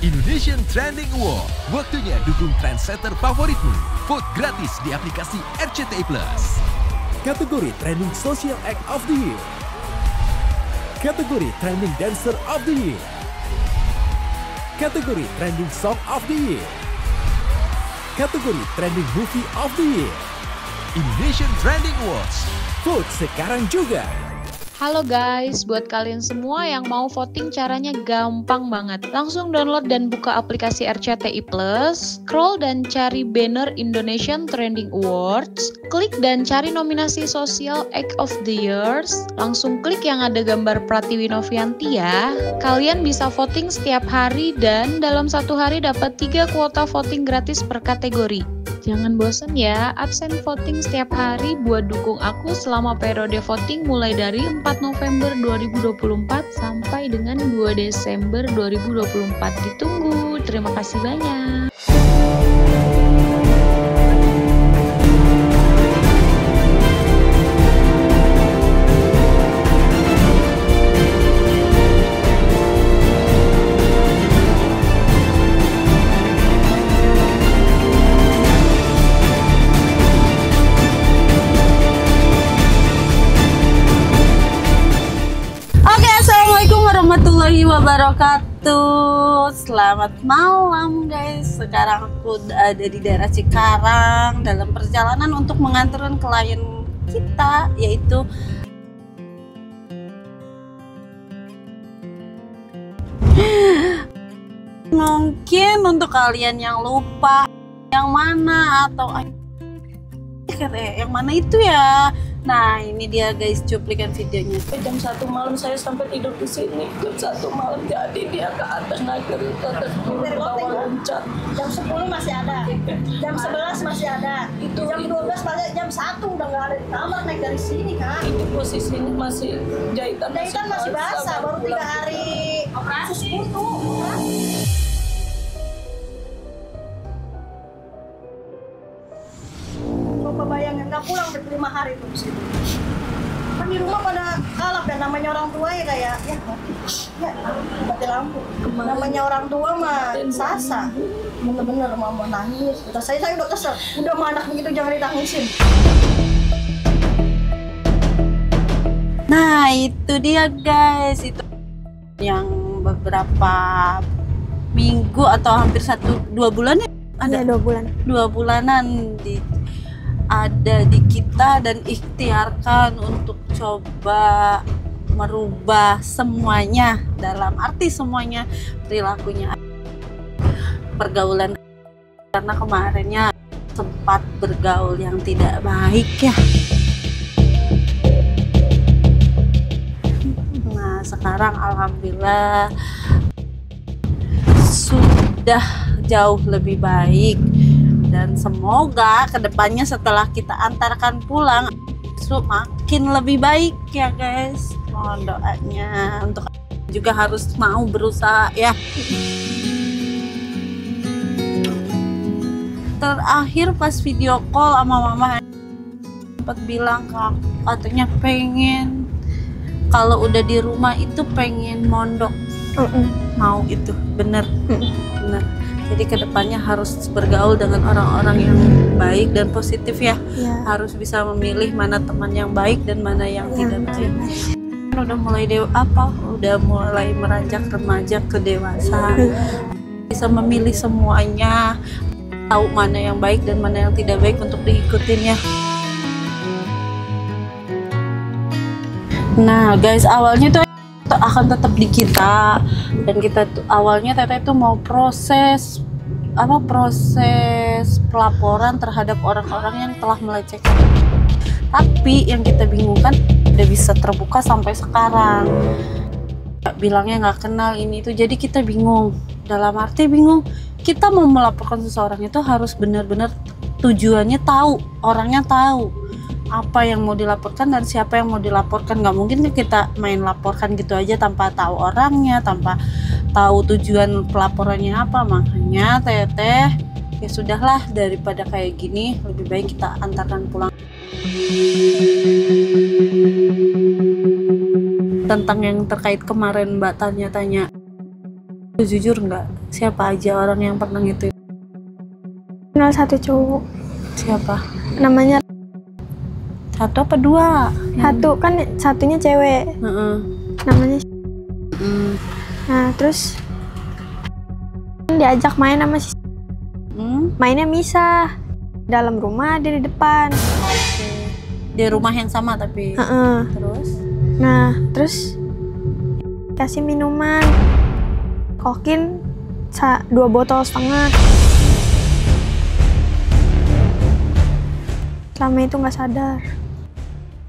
Indonesian Trending Award. Waktunya dukung trendsetter favoritmu. Vote gratis di aplikasi RCTI Plus. Kategori Trending Social Act of the Year. Kategori Trending Dancer of the Year. Kategori Trending Song of the Year. Kategori Trending Movie of the Year. Indonesian Trending Awards. Vote sekarang juga. Halo guys, buat kalian semua yang mau voting caranya gampang banget. Langsung download dan buka aplikasi RCTI Plus, scroll dan cari banner Indonesian Trending Awards, klik dan cari nominasi Social Act of the Years, langsung klik yang ada gambar Pratiwi Novianti ya. Kalian bisa voting setiap hari dan dalam satu hari dapat 3 kuota voting gratis per kategori. Jangan bosan ya, absen voting setiap hari buat dukung aku selama periode voting mulai dari 4 November 2024 sampai dengan 2 Desember 2024. Ditunggu, terima kasih banyak. Warahmatullahi wabarakatuh. Selamat malam guys. Sekarang aku ada di daerah Cikarang dalam perjalanan untuk mengantarkan klien kita, yaitu mungkin untuk kalian yang lupa yang mana atau yang mana itu ya. Nah ini dia guys cuplikan videonya. Jam 1 malam saya sampai tidur di sini. Jam 1 malam jadi dia ke atas naik ke atas bawah loncat. Jam 10 masih ada, jam 11 masih ada, Itu jam 12 masih, jam 1 udah nggak ada di kamar, naik dari sini kan. itu posisinya masih jahitan Masih basah, baru 3 hari operasi kutu. Coba bayangin nggak pulang udah 5 hari tuh di situ. Kan di rumah pada kalap ya, namanya orang tua ya kayak ya mati lampu. Namanya orang tua mah sasa. Bener-bener mau nangis. Udah saya udah kesel. Udah mah anak begitu jangan ditangisin. Nah itu dia guys, itu yang beberapa minggu atau hampir 1-2 bulan ya? Ada 2 bulan. 2 bulanan ada di kita dan ikhtiarkan untuk coba merubah semuanya, dalam arti semuanya, perilakunya, pergaulan, karena kemarinnya sempat bergaul yang tidak baik ya. Nah sekarang alhamdulillah sudah jauh lebih baik. Dan semoga kedepannya setelah kita antarkan pulang makin lebih baik ya guys. Mohon doanya, untuk juga harus mau berusaha ya. Terakhir pas video call sama mama sempat bilang ke aku, katanya pengen kalau udah di rumah itu pengen mondok. Mau itu bener. Bener. Jadi kedepannya harus bergaul dengan orang-orang yang baik dan positif ya. Harus bisa memilih mana teman yang baik dan mana yang tidak baik. Udah mulai udah mulai meranjak remaja ke dewasa. Bisa memilih semuanya, tahu mana yang baik dan mana yang tidak baik untuk diikutin ya. Nah guys, awalnya tuh akan tetap di kita, dan kita tuh awalnya Teteh itu mau proses pelaporan terhadap orang-orang yang telah melecehkan, tapi yang kita bingungkan udah bisa terbuka sampai sekarang. Bilangnya nggak kenal ini itu, jadi kita bingung. Dalam arti bingung, kita mau melaporkan seseorang itu harus benar-benar tujuannya tahu, orangnya tahu apa yang mau dilaporkan dan siapa yang mau dilaporkan. Nggak mungkin kita main laporkan gitu aja tanpa tahu orangnya, tanpa tahu tujuan pelaporannya apa. Makanya Teteh ya sudahlah, daripada kayak gini lebih baik kita antarkan pulang. Tentang yang terkait kemarin Mbak tanya-tanya Jujur nggak, siapa aja orang yang pernah gitu? Kenal satu cowok. Siapa? Namanya Satu apa dua? satu kan, satunya cewek. Heeh. Namanya. Hmm. Nah terus diajak main sama si. Mainnya misah. Dalam rumah, dia di depan. Di rumah yang sama tapi. Terus? Nah terus kasih minuman. Kokin 2,5 botol. Selama itu nggak sadar.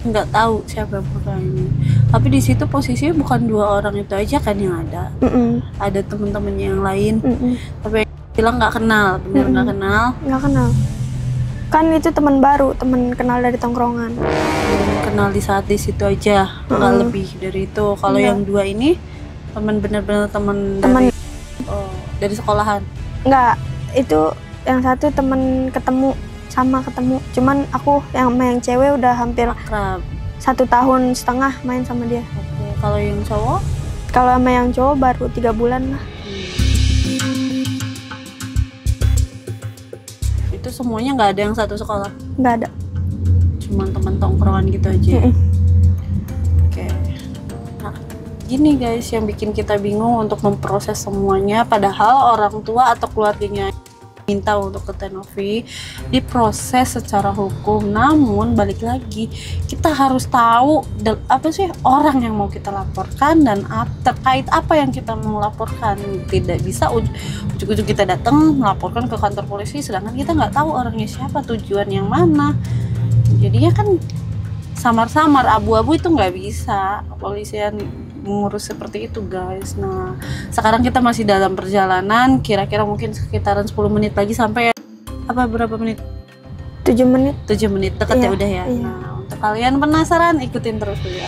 Nggak tahu siapa yang pernah ini. Tapi di situ posisinya bukan 2 orang itu aja kan yang ada. Ada temen-temennya yang lain. Tapi yang bilang nggak kenal, bener nggak kenal? Nggak kenal. Kan itu teman baru, teman kenal dari tongkrongan. Kenal di saat di situ aja, nggak lebih dari itu. Kalau yang 2 ini teman bener-bener teman dari, dari sekolahan. Nggak, itu yang satu teman ketemu. Cuman aku yang sama yang cewek udah hampir akrab. 1,5 tahun main sama dia. Oke. Kalau yang cowok? Kalau sama yang cowok baru 3 bulan lah. Itu semuanya nggak ada yang satu sekolah? Nggak ada. Cuman teman tongkrongan gitu aja. Oke. Nah, gini guys, yang bikin kita bingung untuk memproses semuanya, padahal orang tua atau keluarganya minta untuk ke Tenovi diproses secara hukum. Namun balik lagi, kita harus tahu apa sih orang yang mau kita laporkan dan terkait apa yang kita mau laporkan. Tidak bisa ujung-ujung kita datang melaporkan ke kantor polisi sedangkan kita nggak tahu orangnya siapa, tujuan yang mana. Jadinya kan samar-samar, abu-abu itu nggak bisa kepolisian mengurus seperti itu guys. Nah sekarang kita masih dalam perjalanan, kira-kira mungkin sekitaran 10 menit lagi sampai ya. Apa berapa menit? 7 menit. 7 menit, deket ya udah ya. Iya. Nah untuk kalian penasaran, ikutin terus dulu ya.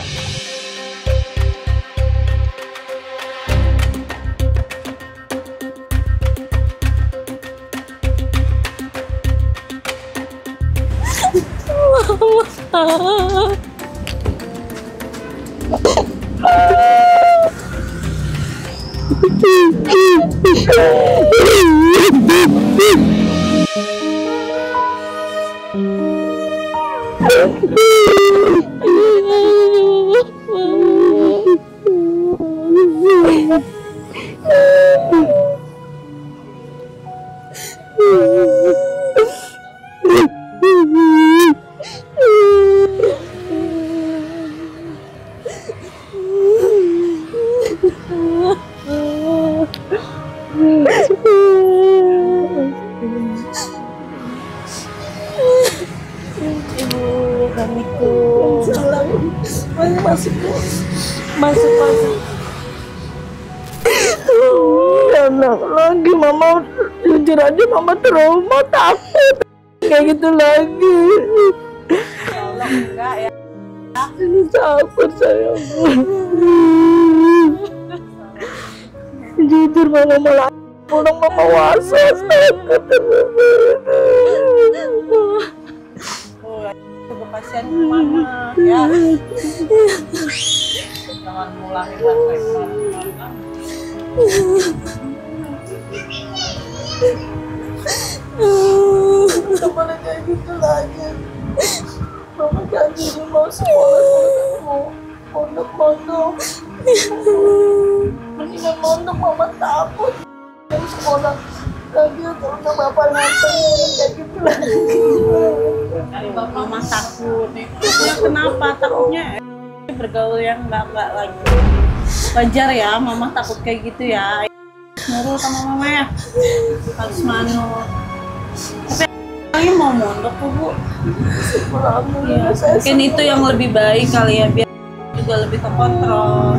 Masuk. Anak lagi, mama jujur aja mama trauma, takut kayak gitu lagi. Tolong enggak ya. Ini takut sayang. Jujur mama malah pulang mama was-was takut. Coba kasihan mama ya. Jangan ngulangin sampai kemana-mana. Udah boleh kayak gitu lagi. Mama janji mau sekolah, mau pondok. Mendingan mondok, mama takut. Yang sekolah lagi karena bapak nganterin kayak gitu lagi. Mama takut nih. Kenapa takutnya? Bergaul yang enggak lagi. Wajar ya, mama takut kayak gitu ya. Nurul sama mama ya. Harus manut. Tapi lagi mau mondok tuh Bu. Ya, mungkin itu yang lebih baik kali ya, biar juga lebih terkontrol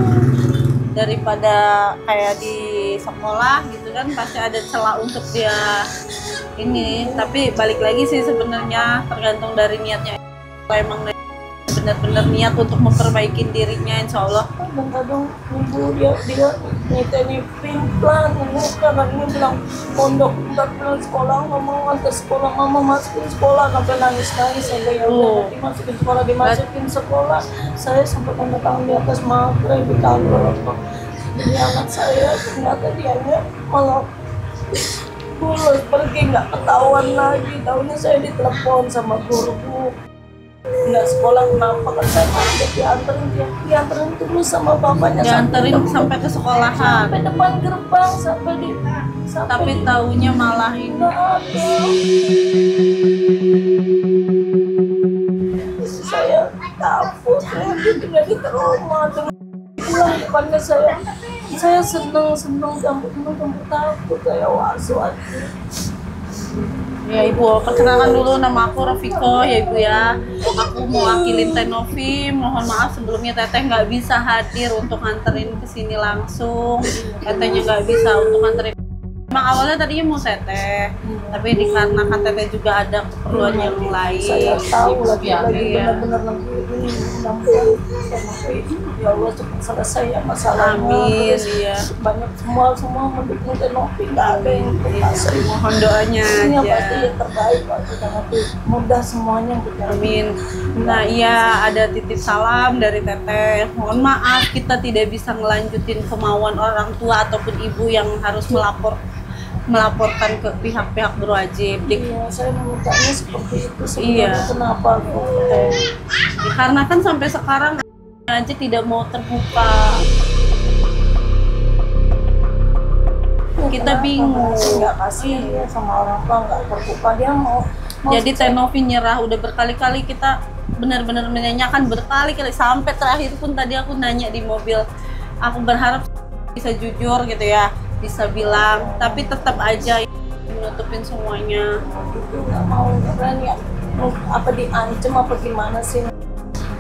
daripada kayak di sekolah gitu kan, pasti ada celah untuk dia ini. Tapi balik lagi sih sebenarnya tergantung dari niatnya. Kalau emang benar-benar niat untuk memperbaiki dirinya, insya Allah. Kadang-kadang ibu dia niteni plan karena ini bilang pondok, ntar bilang sekolah, nggak mau antar sekolah, mama masukin sekolah, sampai nangis sampai ya udah nanti masukin sekolah, dimasukin sekolah. Saya sampai tanda tangan di atas materai di kantor. Ini anak saya ternyata dianya malah bolos pergi, nggak ketahuan lagi. Tahunya saya ditelepon sama guru, nggak sekolah kenapa, kan saya takut dianterin terus sama bapaknya, dianterin sampai ke sekolahan, sampai depan gerbang, tapi taunya malah ini. Nggak ada. Saya takut, saya tinggal di rumah pulang depannya saya seneng campur takut, saya was-was. Ya Ibu, perkenalkan dulu, nama aku Rafiko ya Ibu ya. Aku mewakilin Teh Novi. Mohon maaf sebelumnya Teteh nggak bisa hadir untuk nganterin ke sini langsung. Tetehnya nggak bisa untuk nganterin. Emang awalnya tadinya mau Teteh, tapi dikarenakan Teteh juga ada keperluan yang lain. Saya tahu lagi Iya. benar-benar nanti ini mudah-mudahan ya Allah cepat selesai ya masalahnya. Amin, Terus iya. banyak semua mendukung Teh Novi, nggak ada yang terpaksa. Mohon doanya Ini yang aja. pasti yang terbaik Pak, kita nanti mudah semuanya berjalan. Amin. Nah iya, ada titip salam dari Teteh. Mohon maaf kita tidak bisa ngelanjutin kemauan orang tua ataupun ibu yang harus melaporkan ke pihak-pihak berwajib. Iya, saya memintanya seperti itu. Iya. Sebenarnya kenapa? Karena kan sampai sekarang aja tidak mau terbuka. Kita bingung. Nggak kasih ya sama orang tua, nggak terbuka, dia mau Jadi Teh Novi nyerah udah berkali-kali, kita benar-benar menanyakan berkali-kali sampai terakhir pun tadi aku nanya di mobil. Aku berharap bisa jujur gitu ya, bisa bilang, tapi tetap aja menutupin semuanya. nggak mau, nggak berani. Apa diancam apa gimana sih?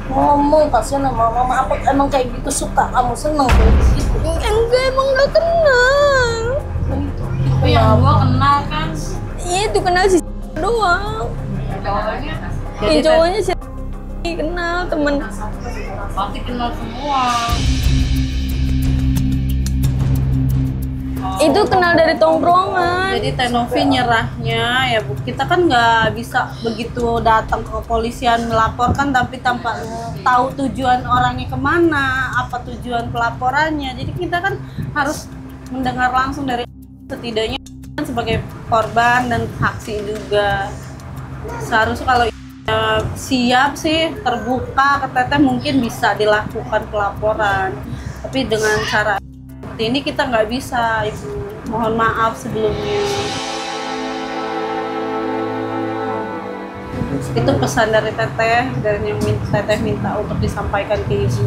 Ngomong kasihan sama mama, apa emang kayak gitu suka kamu, seneng kayak gitu? Enggak, emang nggak kenal. Tapi yang gua kenal kan. Iya, itu kenal si doang. Jadi Cowoknya si kenal temen. pasti kenal semua. Itu kenal dari tongkrongan. Jadi Teh Novi nyerahnya ya Bu, kita kan nggak bisa begitu datang ke kepolisian melaporkan tapi tanpa tahu tujuan orangnya kemana, apa tujuan pelaporannya. Jadi kita kan harus mendengar langsung dari setidaknya kan sebagai korban dan saksi juga. Seharusnya kalau siap sih terbuka ke Teteh mungkin bisa dilakukan pelaporan. Tapi dengan cara seperti ini kita nggak bisa, Ibu. Mohon maaf sebelumnya. Itu pesan dari Teteh, dan yang Teteh minta untuk disampaikan ke Ibu.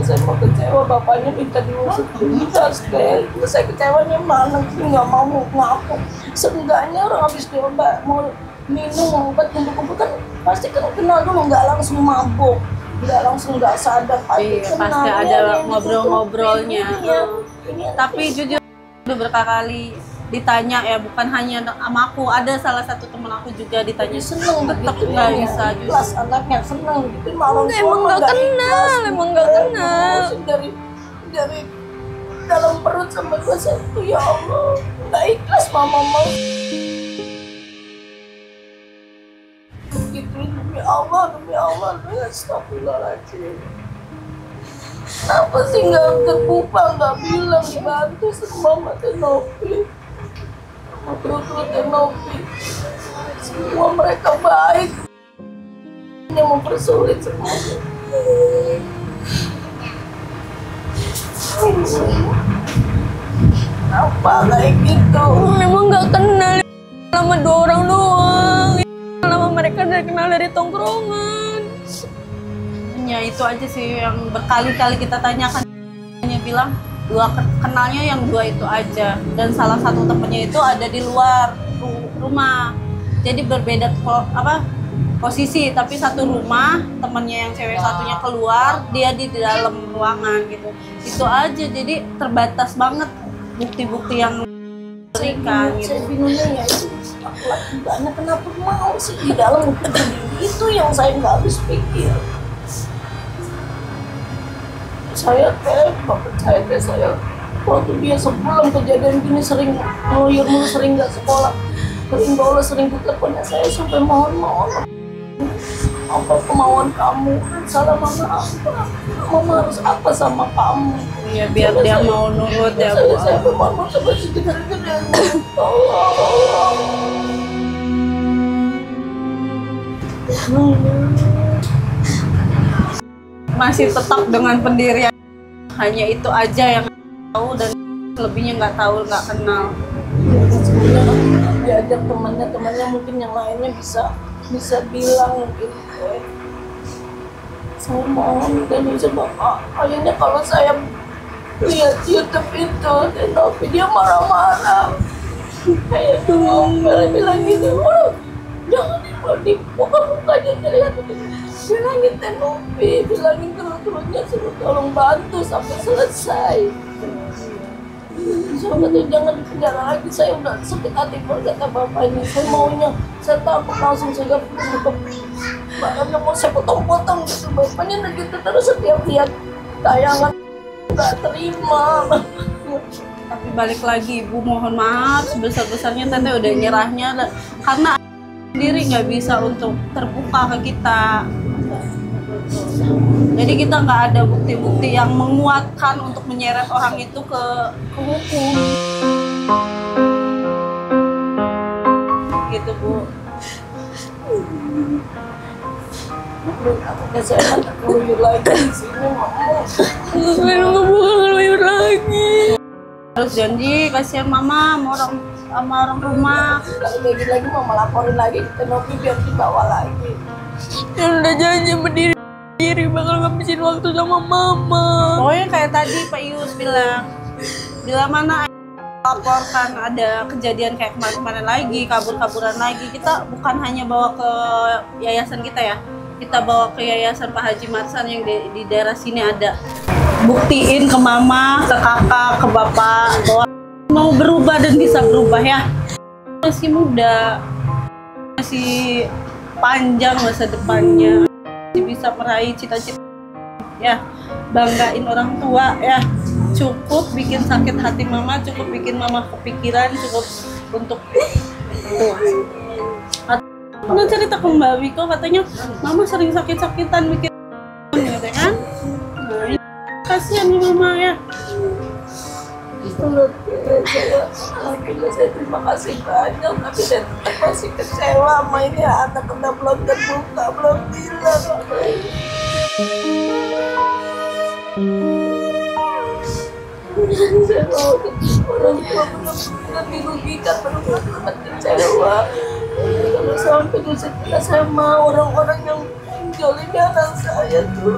saya mau kecewa, bapaknya minta diusut tuntas deh. Saya kecewanya mana sih, nggak mau ngaku. Seenggaknya orang habis diobat mau minum obat kumpul-kumpul kan pasti kan kenal dulu, nggak langsung mabuk, nggak langsung nggak sadar. Iya, pasti ada ngobrol-ngobrolnya. Tapi jujur udah berkali-kali ditanya ya, bukan hanya sama aku, ada salah satu temen aku juga ditanya, Seneng tetap begitu nggak ya, bisa jujur. kelas anaknya seneng gitu, malah Emang nggak kenal, emang nggak kenal. Dari dalam perut sampai ke situ, ya Allah nggak ikhlas mama mau gitu. Demi Allah astagfirullahaladzim. Kenapa sih nggak terbuka, nggak bilang, dibantu sama Mama Teh Novi, sama terus Teh Novi. Semua mereka baik, yang mempersulit semuanya. Kenapa kayak gitu? Memang nggak kenal, sama 2 orang doang. Nama mereka udah kenal dari tongkrongan. Ya itu aja sih yang berkali-kali kita tanyakan. Hanya bilang kenalnya yang 2 itu aja, dan salah satu temennya itu ada di luar rumah. Jadi berbeda posisi, tapi satu rumah, temennya yang cewek satunya keluar, dia di dalam ruangan gitu. Itu aja, jadi terbatas banget bukti-bukti yang diberikan gitu. Saya bingungnya ya itu laki-laki banyak, kenapa mau sih di dalam itu yang saya nggak habis pikir. Saya waktu dia sebelum kejadian gini sering ngeluyur mulu, sering nggak sekolah, sering bolos, sering diteleponnya saya sampai mohon apa kemauan kamu, salah mama apa, mama harus apa sama kamu. Ya biar dia mau nurut ya Bu. Saya mama seperti gede-gede, tolong. Masih tetap dengan pendirian, hanya itu aja yang tahu dan lebihnya nggak tahu, nggak kenal. Diajak temannya mungkin yang lainnya bisa bilang mungkin. Saya mohon dan bisa Bapak, akhirnya kalau saya lihat YouTube itu, tapi dia marah-marah. Kayak bilang gitu, jangan dibuka mukanya lihat. Bilangin Tenopi, bilangin terus-terusnya suruh tolong bantu sampai selesai. Saya kata jangan di penjara lagi, saya udah sakit hati kata bapaknya. Saya maunya, saya takut langsung saya tutup barangnya mau saya potong-potong gitu. Bapaknya udah gitu terus setiap lihat tayangan nggak terima. Tapi balik lagi Ibu, mohon maaf sebesar-besarnya Tete udah nyerahnya karena sendiri nggak bisa untuk terbuka ke kita. Jadi kita nggak ada bukti-bukti yang menguatkan untuk menyeret orang itu ke hukum. Gitu Bu. Saya nggak keluyur lagi di sini, Mama. Saya nggak mau keluyur lagi. Harus janji kasihan Mama sama orang rumah. Lagi Mama laporin lagi ke Tenopi biar dibawa lagi. Yang udah janji berdiri bakal ngabisin waktu sama Mama. Pokoknya kayak tadi Pak Ius bilang, bila mana laporkan ada kejadian kayak kemarin-kemarin lagi, kabur-kaburan lagi, kita bukan hanya bawa ke yayasan kita ya, kita bawa ke yayasan Pak Haji Marsan yang di daerah sini ada. Buktiin ke Mama, ke kakak, ke bapak bahwa mau berubah dan bisa berubah ya. Masih muda, masih panjang masa depannya, masih bisa meraih cita-cita ya, banggain orang tua ya. Cukup bikin sakit hati Mama, cukup bikin Mama kepikiran, cukup untuk tuh. Pernah cerita ke Mbak Wiko katanya Mama sering sakit-sakitan bikin gitu kan. Nah, kasihan Mama ya. Saya terima kasih banyak, tapi saya tetap masih kecewa sama ini anak udah belum terbuka, belum bilang. Saya mau orang tua benar-benar dirugikan, benar-benar kecewa. Kalau sampai dosa saya mau orang-orang yang jolimi anak saya tuh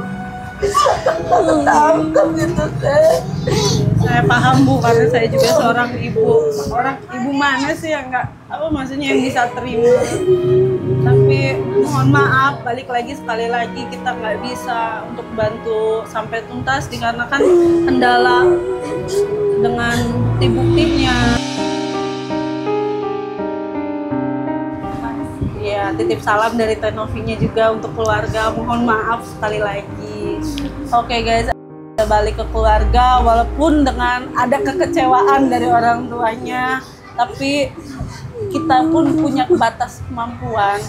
bisa ketangkap gitu teh. Saya paham Bu, karena saya juga seorang ibu. Orang ibu mana sih yang nggak, apa maksudnya yang bisa terima. Tapi mohon maaf, balik lagi sekali lagi kita nggak bisa untuk bantu sampai tuntas dikarenakan kendala dengan bukti-buktinya. Ya, titip salam dari Tenovinya juga untuk keluarga. Mohon maaf sekali lagi. Oke guys, kita balik ke keluarga walaupun dengan ada kekecewaan dari orang tuanya, tapi kita pun punya batas kemampuan.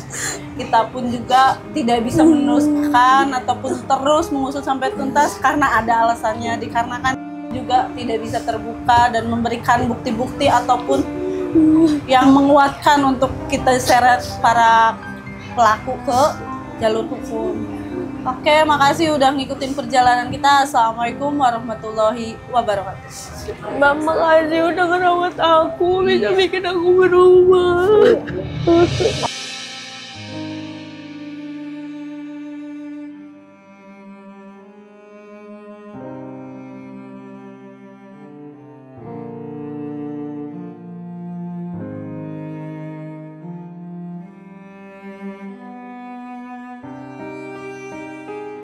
Kita pun juga tidak bisa meneruskan ataupun terus mengusut sampai tuntas karena ada alasannya, dikarenakan juga tidak bisa terbuka dan memberikan bukti-bukti ataupun yang menguatkan untuk kita seret para pelaku ke jalur hukum. Oke, makasih udah ngikutin perjalanan kita. Assalamualaikum warahmatullahi wabarakatuh. Mama kasih udah ngerawat aku, bisa bikin aku berubah.